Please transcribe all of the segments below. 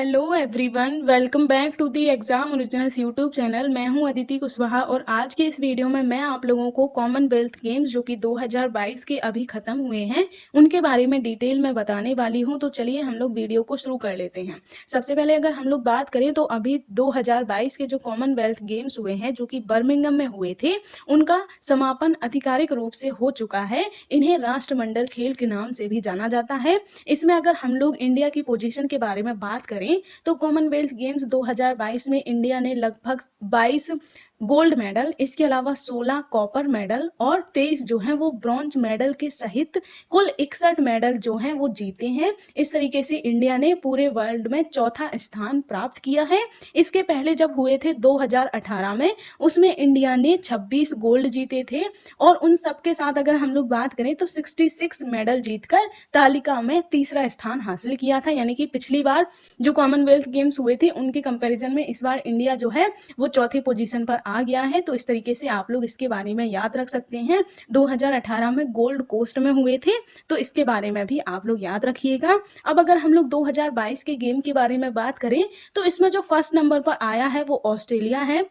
Hello everyone, welcome back to the exam originals YouTube channel. मैं हूं अदिति कुशवाहा और आज के इस वीडियो में मैं आप लोगों को कॉमनवेल्थ गेम्स जो कि 2022 के अभी ख़त्म हुए हैं उनके बारे में डिटेल में बताने वाली हूं। तो चलिए हम लोग वीडियो को शुरू कर लेते हैं। सबसे पहले अगर हम लोग बात करें तो अभी 2022 के जो कॉमनवेल्थ गेम्स हुए हैं जो कि बर्मिंघम में हुए थे, उनका समापन आधिकारिक रूप से हो चुका है। इन्हें राष्ट्रमंडल खेल के नाम से भी जाना जाता है। इसमें अगर हम लोग इंडिया की पोजीशन के बारे में बात करें तो कॉमनवेल्थ गेम्स 2022 में इंडिया ने लगभग 22 गोल्ड मेडल, इसके अलावा 16 कॉपर मेडल और 23 जो हैं वो ब्रॉन्ज मेडल के सहित कुल 61 मेडल जो हैं वो जीते हैं। इस तरीके से इंडिया ने पूरे वर्ल्ड में चौथा स्थान प्राप्त किया है। इसके पहले जब हुए थे 2018 में, उसमें इंडिया ने 26 गोल्ड जीते थे और उन सबके साथ अगर हम लोग बात करें तो 66 मेडल जीतकर तालिका में तीसरा स्थान हासिल किया था। यानी कि पिछली बार जो कॉमनवेल्थ गेम्स हुए थे उनके कंपैरिजन में इस बार इंडिया जो है वो चौथी पोजीशन पर आ गया है। तो इस तरीके से आप लोग इसके बारे में याद रख सकते हैं। 2018 में गोल्ड कोस्ट में हुए थे, तो इसके बारे में भी आप लोग याद रखिएगा। अब अगर हम लोग 2022 के गेम के बारे में बात करें तो इसमें जो फर्स्ट नंबर पर आया है वो ऑस्ट्रेलिया है।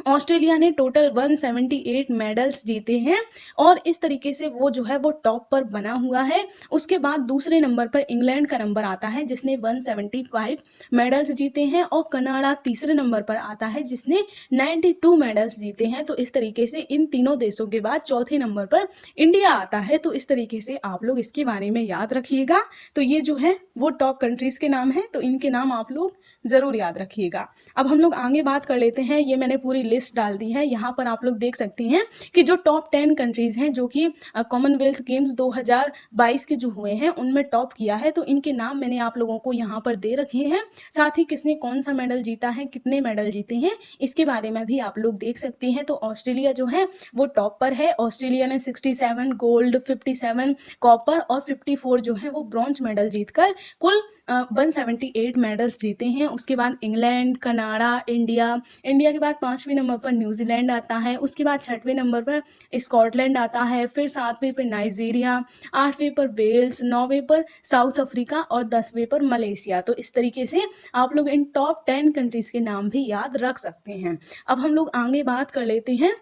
ऑस्ट्रेलिया ने टोटल 178 मेडल्स जीते हैं और इस तरीके से वो जो है वो टॉप पर बना हुआ है। उसके बाद दूसरे नंबर पर इंग्लैंड का नंबर आता है जिसने 175 मेडल्स जीते हैं और कनाडा तीसरे नंबर पर आता है जिसने 92 मेडल्स जीते हैं। तो इस तरीके से इन तीनों देशों के बाद चौथे नंबर पर इंडिया आता है। तो इस तरीके से आप लोग इसके बारे में याद रखिएगा। तो ये जो है वो टॉप कंट्रीज के नाम है, तो इनके नाम आप लोग ज़रूर याद रखिएगा। अब हम लोग आगे बात कर लेते हैं। ये मैंने पूरी लिस्ट डाल दी है, यहाँ पर आप लोग देख सकते हैं कि जो टॉप 10 कंट्रीज़ हैं जो कि कॉमनवेल्थ गेम्स 2022 के जो हुए हैं उनमें टॉप किया है, तो इनके नाम मैंने आप लोगों को यहाँ पर दे रखे हैं। साथ ही किसने कौन सा मेडल जीता है, कितने मेडल जीते हैं, इसके बारे में भी आप लोग देख सकते हैं। तो ऑस्ट्रेलिया जो है वो टॉप पर है। ऑस्ट्रेलिया ने 67 गोल्ड, 57 कॉपर और 54 जो है वो ब्रॉन्ज मेडल जीतकर कुल 178 मेडल्स जीते हैं। उसके बाद इंग्लैंड, कनाडा, इंडिया के बाद 5वें नंबर पर न्यूजीलैंड आता है। उसके बाद 6वें नंबर पर स्कॉटलैंड आता है, फिर 7वें पर नाइजीरिया, 8वें पर वेल्स, 9वें पर साउथ अफ्रीका और 10वें पर मलेशिया। तो इस तरीके से आप लोग इन टॉप 10 कंट्रीज़ के नाम भी याद रख सकते हैं। अब हम लोग आगे बात कर लेते हैं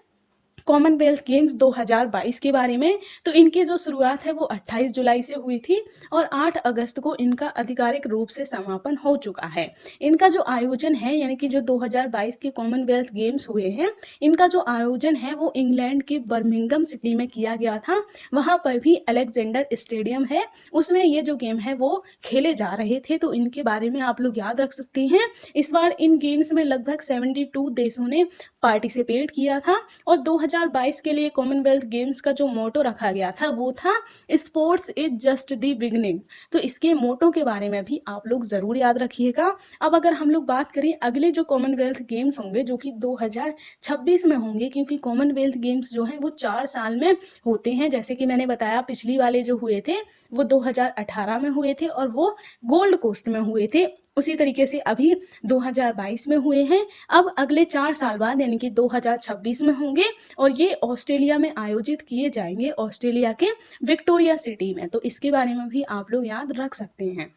कॉमनवेल्थ गेम्स 2022 के बारे में। तो इनकी जो शुरुआत है वो 28 जुलाई से हुई थी और 8 अगस्त को इनका आधिकारिक रूप से समापन हो चुका है। इनका जो आयोजन है, यानी कि जो 2022 के कॉमनवेल्थ गेम्स हुए हैं, इनका जो आयोजन है वो इंग्लैंड के बर्मिंघम सिटी में किया गया था। वहाँ पर भी अलेक्जेंडर स्टेडियम है, उसमें ये जो गेम है वो खेले जा रहे थे। तो इनके बारे में आप लोग याद रख सकते हैं। इस बार इन गेम्स में लगभग 72 देशों ने पार्टिसिपेट किया था और 2022 के लिए कॉमनवेल्थ गेम्स का जो मोटो रखा गया था वो था sports is just the beginning. तो इसके मोटो के बारे में भी आप लोग ज़रूर याद रखिएगा। अब अगर हम लोग बात करें अगले जो कॉमनवेल्थ गेम्स होंगे जो कि 2026 में होंगे, क्योंकि कॉमनवेल्थ गेम्स जो हैं वो 4 साल में होते हैं। जैसे कि मैंने बताया पिछली वाले जो हुए थे वो 2018 में हुए थे और वो गोल्ड कोस्ट में हुए थे। उसी तरीके से अभी 2022 में हुए हैं। अब अगले 4 साल बाद यानी कि 2026 में होंगे और ये ऑस्ट्रेलिया में आयोजित किए जाएंगे, ऑस्ट्रेलिया के विक्टोरिया सिटी में। तो इसके बारे में भी आप लोग याद रख सकते हैं।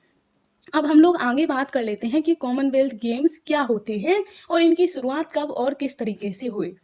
अब हम लोग आगे बात कर लेते हैं कि कॉमनवेल्थ गेम्स क्या होते हैं और इनकी शुरुआत कब और किस तरीके से हुई।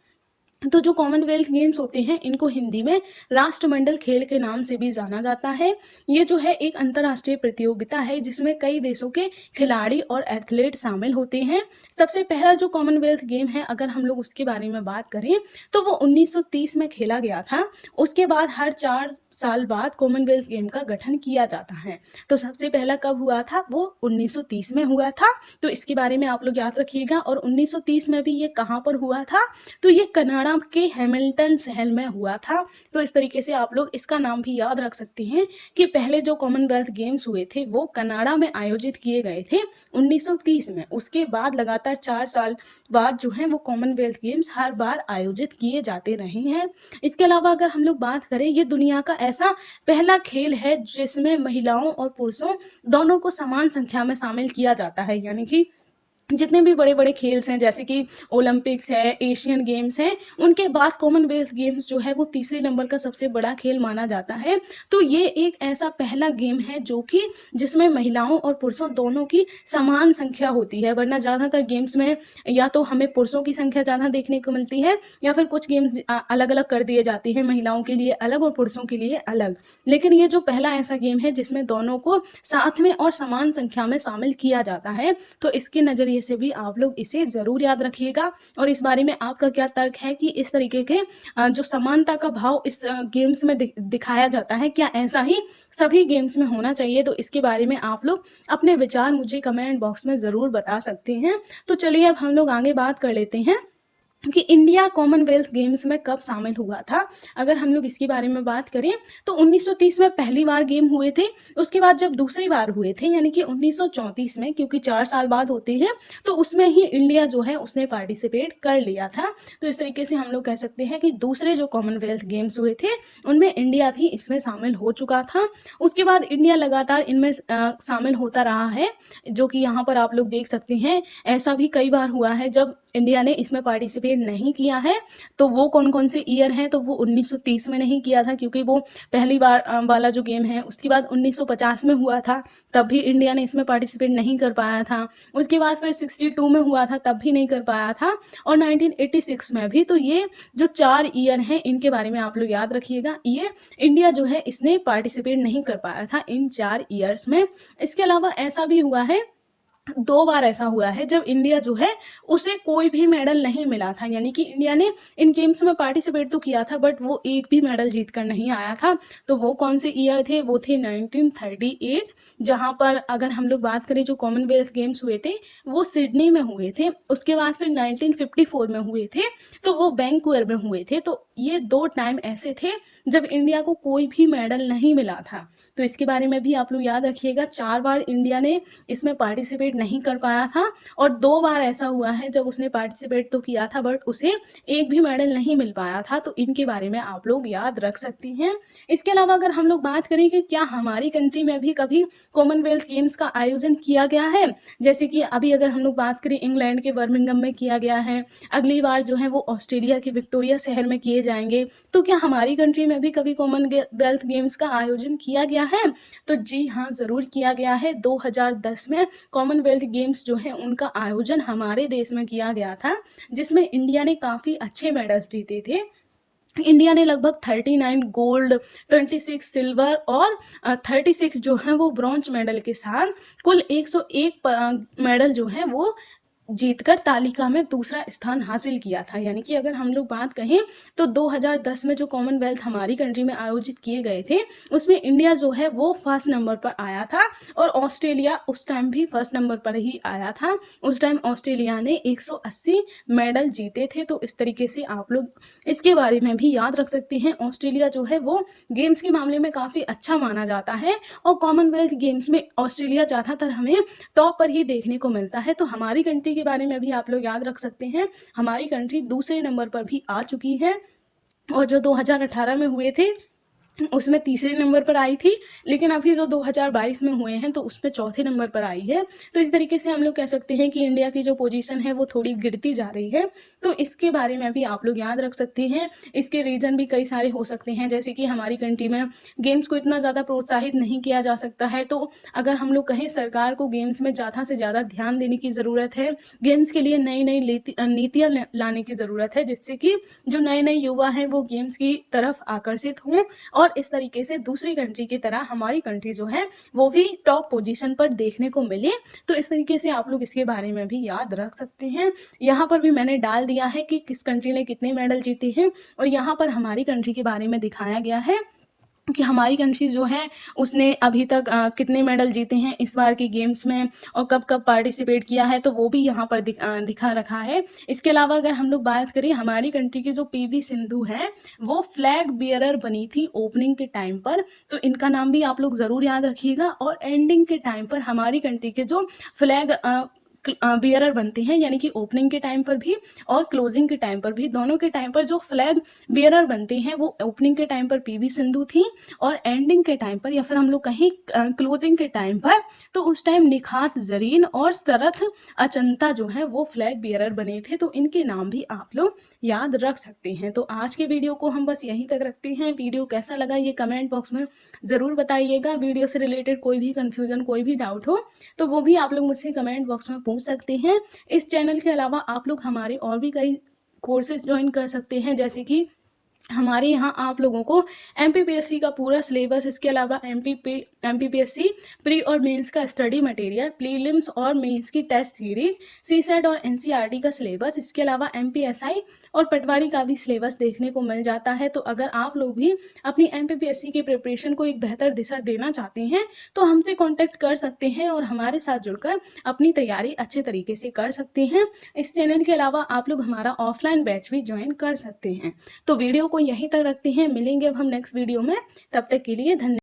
तो जो कॉमनवेल्थ गेम्स होते हैं इनको हिंदी में राष्ट्रमंडल खेल के नाम से भी जाना जाता है। ये जो है एक अंतर्राष्ट्रीय प्रतियोगिता है जिसमें कई देशों के खिलाड़ी और एथलीट शामिल होते हैं। सबसे पहला जो कॉमनवेल्थ गेम है अगर हम लोग उसके बारे में बात करें तो वो 1930 में खेला गया था। उसके बाद हर 4 साल बाद कॉमनवेल्थ गेम का गठन किया जाता है। तो सबसे पहला कब हुआ था, वो 1930 में हुआ था। तो इसके बारे में आप लोग याद रखिएगा। और 1930 में भी ये कहाँ पर हुआ था, तो ये कनाडा के हैमिल्टन शहर में हुआ था। तो इस तरीके से आप लोग इसका नाम भी याद रख सकते हैं कि पहले जो कॉमनवेल्थ गेम्स हुए थे वो कनाडा में आयोजित किए गए थे 1930 में। उसके बाद लगातार 4 साल बाद जो है वो कॉमनवेल्थ गेम्स हर बार आयोजित किए जाते रहे हैं। इसके अलावा अगर हम लोग बात करें, ये दुनिया का ऐसा पहला खेल है जिसमें महिलाओं और पुरुषों दोनों को समान संख्या में शामिल किया जाता है। यानी कि जितने भी बड़े-बड़े खेल्स हैं जैसे कि ओलंपिक्स है, एशियन गेम्स हैं, उनके बाद कॉमनवेल्थ गेम्स जो है वो तीसरे नंबर का सबसे बड़ा खेल माना जाता है। तो ये एक ऐसा पहला गेम है जो कि जिसमें महिलाओं और पुरुषों दोनों की समान संख्या होती है, वरना ज़्यादातर गेम्स में या तो हमें पुरुषों की संख्या ज़्यादा देखने को मिलती है या फिर कुछ गेम्स अलग-अलग कर दिए जाते हैं, महिलाओं के लिए अलग और पुरुषों के लिए अलग। लेकिन ये जो पहला ऐसा गेम है जिसमें दोनों को साथ में और समान संख्या में शामिल किया जाता है, तो इसके नज़रिए से भी आप लोग इसे ज़रूर याद रखिएगा। और इस बारे में आपका क्या तर्क है कि इस तरीके के जो समानता का भाव इस गेम्स में दिखाया जाता है, क्या ऐसा ही सभी गेम्स में होना चाहिए? तो इसके बारे में आप लोग अपने विचार मुझे कमेंट बॉक्स में ज़रूर बता सकते हैं। तो चलिए अब हम लोग आगे बात कर लेते हैं कि इंडिया कॉमनवेल्थ गेम्स में कब शामिल हुआ था। अगर हम लोग इसके बारे में बात करें तो 1930 में पहली बार गेम हुए थे। उसके बाद जब दूसरी बार हुए थे यानी कि 1934 में, क्योंकि 4 साल बाद होते हैं, तो उसमें ही इंडिया जो है उसने पार्टिसिपेट कर लिया था। तो इस तरीके से हम लोग कह सकते हैं कि दूसरे जो कॉमनवेल्थ गेम्स हुए थे उनमें इंडिया भी इसमें शामिल हो चुका था। उसके बाद इंडिया लगातार इनमें शामिल होता रहा है, जो कि यहाँ पर आप लोग देख सकते हैं। ऐसा भी कई बार हुआ है जब इंडिया ने इसमें पार्टिसिपेट नहीं किया है। तो वो कौन-कौन से ईयर हैं, तो वो 1930 में नहीं किया था क्योंकि वो पहली बार वाला जो गेम है। उसके बाद 1950 में हुआ था, तब भी इंडिया ने इसमें पार्टिसिपेट नहीं कर पाया था। उसके बाद फिर 62 में हुआ था, तब भी नहीं कर पाया था, और 1986 में भी। तो ये जो 4 ईयर हैं इनके बारे में आप लोग याद रखिएगा। ये इंडिया जो है इसने पार्टिसिपेट नहीं कर पाया था इन 4 ईयर्स में। इसके अलावा ऐसा भी हुआ है, 2 बार ऐसा हुआ है जब इंडिया जो है उसे कोई भी मेडल नहीं मिला था। यानी कि इंडिया ने इन गेम्स में पार्टिसिपेट तो किया था बट वो एक भी मेडल जीत कर नहीं आया था। तो वो कौन से ईयर थे? वो थे 1938, जहाँ पर अगर हम लोग बात करें जो कॉमनवेल्थ गेम्स हुए थे वो सिडनी में हुए थे। उसके बाद फिर 1954 में हुए थे, तो वो वैंकूवर में हुए थे। तो ये 2 टाइम ऐसे थे जब इंडिया को कोई भी मेडल नहीं मिला था। तो इसके बारे में भी आप लोग याद रखिएगा। 4 बार इंडिया ने इसमें पार्टिसिपेट नहीं कर पाया था, और 2 बार ऐसा हुआ है जब उसने पार्टिसिपेट तो किया था बट उसे एक भी मेडल नहीं मिल पाया था। तो इनके बारे में आप लोग याद रख सकती हैं। इसके अलावा अगर हम लोग बात करें कि क्या हमारी कंट्री में भी कभी कॉमनवेल्थ गेम्स का आयोजन किया गया है, जैसे कि अभी अगर हम लोग बात करें इंग्लैंड के बर्मिंघम में किया गया है, अगली बार जो है वो ऑस्ट्रेलिया के विक्टोरिया शहर में किए जाएंगे। तो क्या हमारी कंट्री में भी कभी कॉमनवेल्थ गेम्स का आयोजन किया गया है? तो जी हाँ, ज़रूर किया गया है। 2010 में कॉमनवेल्थ गेम्स जो है उनका आयोजन हमारे देश में किया गया था, जिसमें इंडिया ने काफ़ी अच्छे मेडल्स जीते थे। इंडिया ने लगभग 39 गोल्ड, 26 सिल्वर और 36 जो है वो ब्रॉन्ज मेडल के साथ कुल 101 मेडल जो है वो जीतकर तालिका में दूसरा स्थान हासिल किया था। यानी कि अगर हम लोग बात कहें तो 2010 में जो कॉमनवेल्थ हमारी कंट्री में आयोजित किए गए थे उसमें इंडिया जो है वो फर्स्ट नंबर पर आया था, और ऑस्ट्रेलिया उस टाइम भी फर्स्ट नंबर पर ही आया था। उस टाइम ऑस्ट्रेलिया ने 180 मेडल जीते थे। तो इस तरीके से आप लोग इसके बारे में भी याद रख सकते हैं। ऑस्ट्रेलिया जो है वो गेम्स के मामले में काफ़ी अच्छा माना जाता है, और कॉमनवेल्थ गेम्स में ऑस्ट्रेलिया ज़्यादातर हमें टॉप पर ही देखने को मिलता है। तो हमारी कंट्री के बारे में भी आप लोग याद रख सकते हैं। हमारी कंट्री दूसरे नंबर पर भी आ चुकी है, और जो 2018 में हुए थे उसमें तीसरे नंबर पर आई थी, लेकिन अभी जो 2022 में हुए हैं तो उसमें चौथे नंबर पर आई है। तो इस तरीके से हम लोग कह सकते हैं कि इंडिया की जो पोजीशन है वो थोड़ी गिरती जा रही है। तो इसके बारे में भी आप लोग याद रख सकते हैं। इसके रीज़न भी कई सारे हो सकते हैं, जैसे कि हमारी कंट्री में गेम्स को इतना ज़्यादा प्रोत्साहित नहीं किया जा सकता है। तो अगर हम लोग कहें सरकार को गेम्स में ज़्यादा से ज़्यादा ध्यान देने की ज़रूरत है, गेम्स के लिए नई नई नीतियाँ लाने की ज़रूरत है, जिससे कि जो नए नए युवा हैं वो गेम्स की तरफ आकर्षित हों, और इस तरीके से दूसरी कंट्री की तरह हमारी कंट्री जो है वो भी टॉप पोजीशन पर देखने को मिले। तो इस तरीके से आप लोग इसके बारे में भी याद रख सकते हैं। यहाँ पर भी मैंने डाल दिया है कि किस कंट्री ने कितने मेडल जीते हैं, और यहाँ पर हमारी कंट्री के बारे में दिखाया गया है कि हमारी कंट्री जो है उसने अभी तक कितने मेडल जीते हैं इस बार के गेम्स में, और कब कब पार्टिसिपेट किया है, तो वो भी यहाँ पर दिखा रखा है। इसके अलावा अगर हम लोग बात करें हमारी कंट्री की जो पीवी सिंधु है वो फ्लैग बियरर बनी थी ओपनिंग के टाइम पर। तो इनका नाम भी आप लोग ज़रूर याद रखिएगा। और एंडिंग के टाइम पर हमारी कंट्री के जो फ्लैग बियरर बनते हैं, यानी कि ओपनिंग के टाइम पर भी और क्लोजिंग के टाइम पर भी, दोनों के टाइम पर जो फ्लैग बियरर बनते हैं वो ओपनिंग के टाइम पर पीवी सिंधु थी, और एंडिंग के टाइम पर या फिर हम लोग कहीं क्लोजिंग के टाइम पर तो उस टाइम निखात जरीन और शरथ अचंता जो है वो फ्लैग बियरर बने थे। तो इनके नाम भी आप लोग याद रख सकते हैं। तो आज के वीडियो को हम बस यहीं तक रखते हैं। वीडियो कैसा लगा ये कमेंट बॉक्स में ज़रूर बताइएगा। वीडियो से रिलेटेड कोई भी कन्फ्यूजन, कोई भी डाउट हो तो वो भी आप लोग मुझसे कमेंट बॉक्स में पूछ सकते हैं। इस चैनल के अलावा आप लोग हमारे और भी कई कोर्सेज ज्वाइन कर सकते हैं, जैसे कि हमारे यहाँ आप लोगों को एमपीपीएससी का पूरा सिलेबस, इसके अलावा एमपीपीएससी प्री और मेंस का स्टडी मटेरियल, प्रीलिम्स और मेंस की टेस्ट सीरीज, सीसेट और एनसीईआरटी का सिलेबस, इसके अलावा एमपीएसआई और पटवारी का भी सिलेबस देखने को मिल जाता है। तो अगर आप लोग भी अपनी एमपीपीएससी की प्रिपरेशन को एक बेहतर दिशा देना चाहते हैं तो हमसे कॉन्टैक्ट कर सकते हैं और हमारे साथ जुड़कर अपनी तैयारी अच्छे तरीके से कर सकते हैं। इस चैनल के अलावा आप लोग हमारा ऑफलाइन बैच भी ज्वाइन कर सकते हैं। तो वीडियो को यहीं तक रखते हैं, मिलेंगे अब हम नेक्स्ट वीडियो में, तब तक के लिए धन्यवाद।